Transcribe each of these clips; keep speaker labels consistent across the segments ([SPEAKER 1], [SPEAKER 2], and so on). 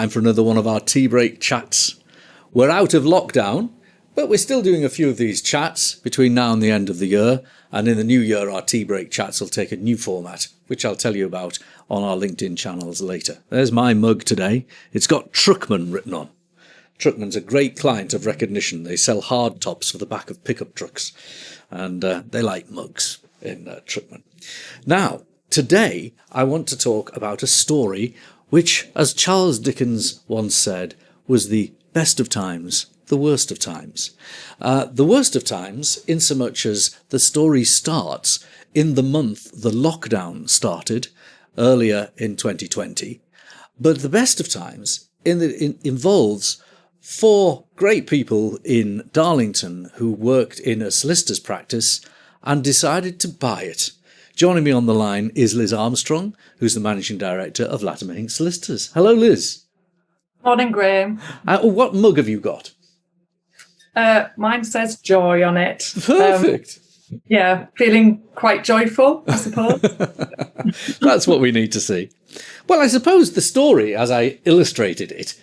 [SPEAKER 1] time for another one of our tea break chats. We're out of lockdown, but we're still doing a few of these chats between now and the end of the year. And in the new year, our tea break chats will take a new format, which I'll tell you about on our LinkedIn channels later. There's my mug today. It's got Truckman written on. Truckman's a great client of Recognition. They sell hard tops for the back of pickup trucks, and they like mugs in Truckman. Now, today I want to talk about a story which, as Charles Dickens once said, was the best of times, the worst of times. The worst of times, insomuch as the story starts in the month the lockdown started, earlier in 2020. But the best of times involves four great people in Darlington who worked in a solicitor's practice and decided to buy it. Joining me on the line is Liz Armstrong, who's the Managing Director of Latimer Hinks Solicitors. Hello, Liz.
[SPEAKER 2] Morning, Graham.
[SPEAKER 1] What mug have you got?
[SPEAKER 2] Mine says joy on it.
[SPEAKER 1] Perfect.
[SPEAKER 2] Yeah, feeling quite joyful, I suppose.
[SPEAKER 1] That's what we need to see. Well, I suppose the story, as I illustrated it,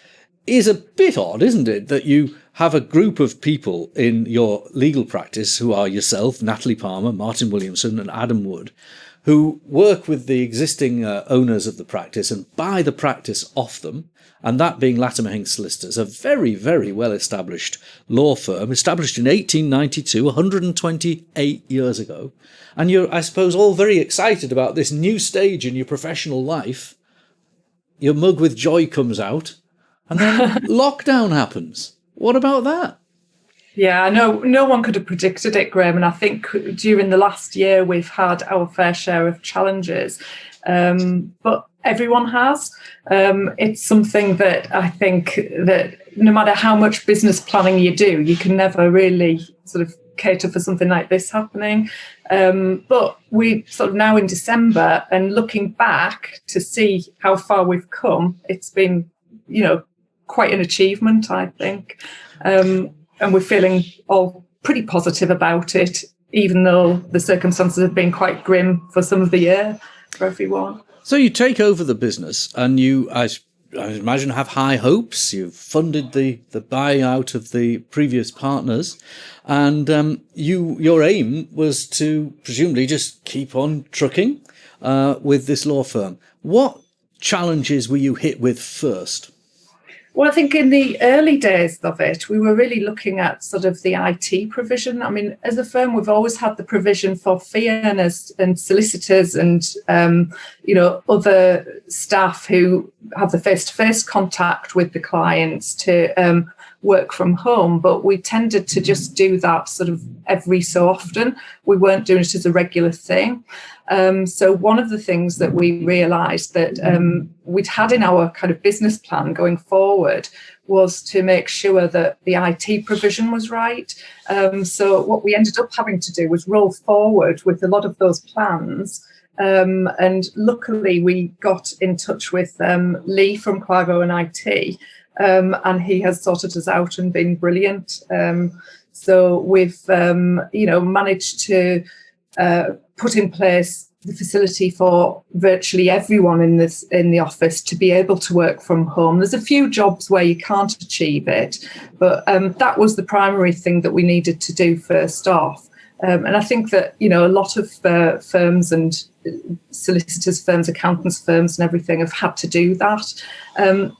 [SPEAKER 1] is a bit odd, isn't it? That you have a group of people in your legal practice who are yourself, Natalie Palmer, Martin Williamson and Adam Wood, who work with the existing owners of the practice and buy the practice off them, and that being Latimer Hinks Solicitors, a very, very well-established law firm, established in 1892, 128 years ago. And you're, I suppose, all very excited about this new stage in your professional life. Your mug with joy comes out, and then lockdown happens. What about that?
[SPEAKER 2] Yeah, I know no one could have predicted it, Graham, and I think during the last year we've had our fair share of challenges, but everyone has. It's something that I think that no matter how much business planning you do, you can never really sort of cater for something like this happening. But we sort of now in December and looking back to see how far we've come, it's been, quite an achievement, I think. And we're feeling all pretty positive about it, even though the circumstances have been quite grim for some of the year for everyone.
[SPEAKER 1] So you take over the business and you, I imagine, have high hopes. You've funded the buyout of the previous partners, and your aim was to presumably just keep on trucking with this law firm. What challenges were you hit with first?
[SPEAKER 2] Well, I think in the early days of it, we were really looking at sort of the IT provision. I mean, as a firm, we've always had the provision for fee earners and solicitors and, other staff who have the face-to-face contact with the clients to work from home. But we tended to just do that sort of every so often. We weren't doing it as a regular thing. So one of the things that we realised that we'd had in our kind of business plan going forward was to make sure that the IT provision was right. So what we ended up having to do was roll forward with a lot of those plans. And luckily we got in touch with Lee from Quago and IT, and he has sorted us out and been brilliant. So we've, managed to put in place the facility for virtually everyone in the office to be able to work from home. There's a few jobs where you can't achieve it, but that was the primary thing that we needed to do first off. And I think that, a lot of firms and solicitors firms, accountants firms and everything have had to do that.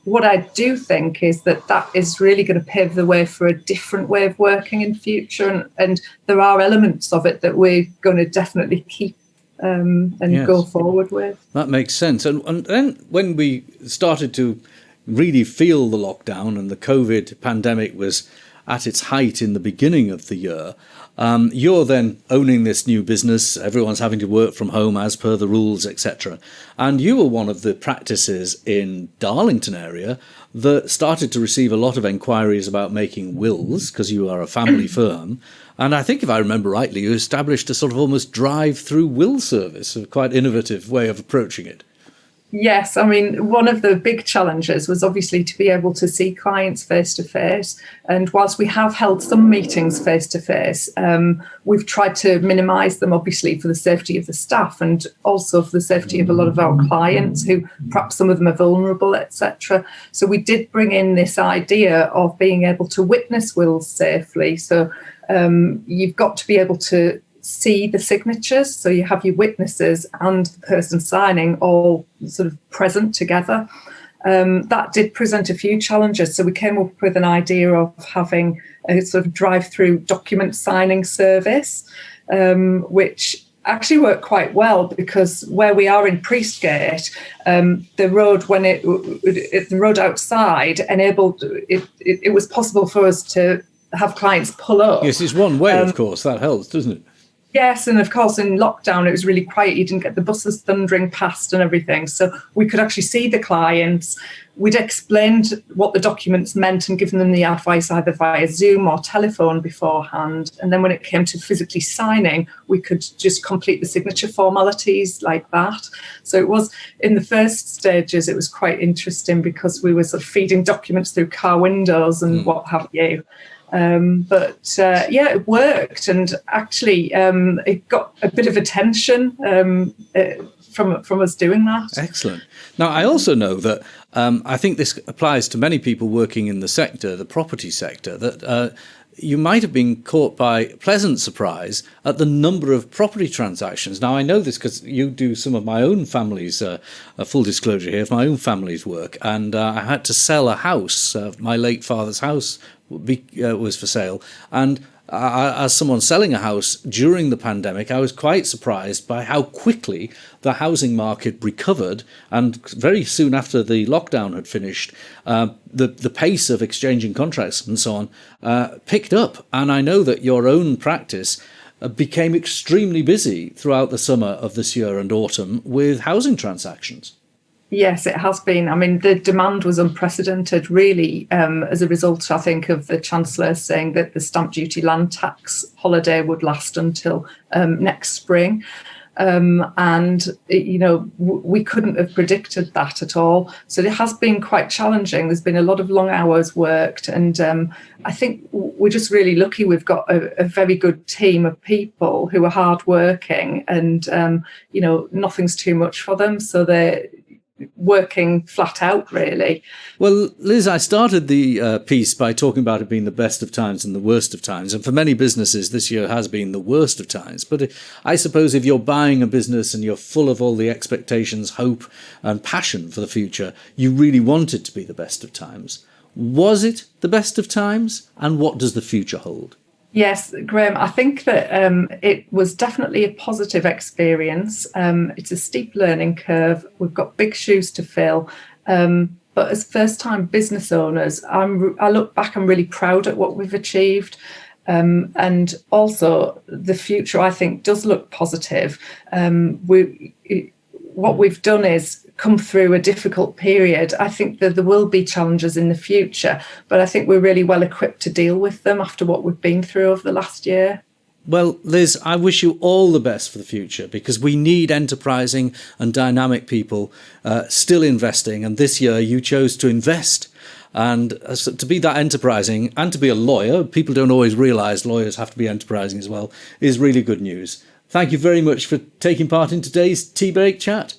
[SPEAKER 2] What I do think is that is really going to pave the way for a different way of working in future. And there are elements of it that we're going to definitely keep and go forward with.
[SPEAKER 1] That makes sense. And then when we started to really feel the lockdown and the COVID pandemic was at its height in the beginning of the year, you're then owning this new business. Everyone's having to work from home as per the rules, etc. And you were one of the practices in Darlington area that started to receive a lot of enquiries about making wills, because you are a family firm. And I think, if I remember rightly, you established a sort of almost drive-through will service, a quite innovative way of approaching it.
[SPEAKER 2] Yes, I mean, one of the big challenges was obviously to be able to see clients face to face. And whilst we have held some meetings face to face, we've tried to minimise them, obviously, for the safety of the staff and also for the safety of a lot of our clients who perhaps some of them are vulnerable, etc. So we did bring in this idea of being able to witness wills safely. So you've got to be able to see the signatures, so you have your witnesses and the person signing all sort of present together. That did present a few challenges, so we came up with an idea of having a sort of drive-through document signing service, which actually worked quite well, because where we are in Priestgate, the road the road outside enabled it was possible for us to have clients pull up.
[SPEAKER 1] Yes, it's one way, of course. That helps, doesn't it?
[SPEAKER 2] Yes, and of course in lockdown it was really quiet. You didn't get the buses thundering past and everything. So we could actually see the clients. We'd explained what the documents meant and given them the advice either via Zoom or telephone beforehand. And then when it came to physically signing, we could just complete the signature formalities like that. So it was, in the first stages, it was quite interesting because we were sort of feeding documents through car windows and what have you. It worked, and actually it got a bit of attention from us doing that.
[SPEAKER 1] Excellent. Now, I also know that I think this applies to many people working in the sector, the property sector, that you might have been caught by pleasant surprise at the number of property transactions. Now, I know this because you do some of my own family's, full disclosure here, my own family's work, and I had to sell a house. My late father's house was for sale, and as someone selling a house during the pandemic, I was quite surprised by how quickly the housing market recovered, and very soon after the lockdown had finished, the pace of exchanging contracts and so on picked up. And I know that your own practice became extremely busy throughout the summer of this year and autumn with housing transactions.
[SPEAKER 2] Yes, it has been. I mean, the demand was unprecedented, really, as a result, I think, of the Chancellor saying that the stamp duty land tax holiday would last until next spring. We couldn't have predicted that at all. So it has been quite challenging. There's been a lot of long hours worked. And I think we're just really lucky. We've got a very good team of people who are hardworking, and, nothing's too much for them. So they're working flat out, really.
[SPEAKER 1] Well, Liz, I started the piece by talking about it being the best of times and the worst of times. And for many businesses, this year has been the worst of times. But I suppose if you're buying a business and you're full of all the expectations, hope and passion for the future, you really want it to be the best of times. Was it the best of times? And what does the future hold?
[SPEAKER 2] Yes, Graham, I think that it was definitely a positive experience. It's a steep learning curve. We've got big shoes to fill. But as first-time business owners, I look back, I'm really proud at what we've achieved. And also the future, I think, does look positive. What we've done is come through a difficult period. I think that there will be challenges in the future, but I think we're really well equipped to deal with them after what we've been through over the last year.
[SPEAKER 1] Well, Liz, I wish you all the best for the future, because we need enterprising and dynamic people still investing. And this year you chose to invest. And to be that enterprising and to be a lawyer, people don't always realise lawyers have to be enterprising as well, is really good news. Thank you very much for taking part in today's Tea Break Chat.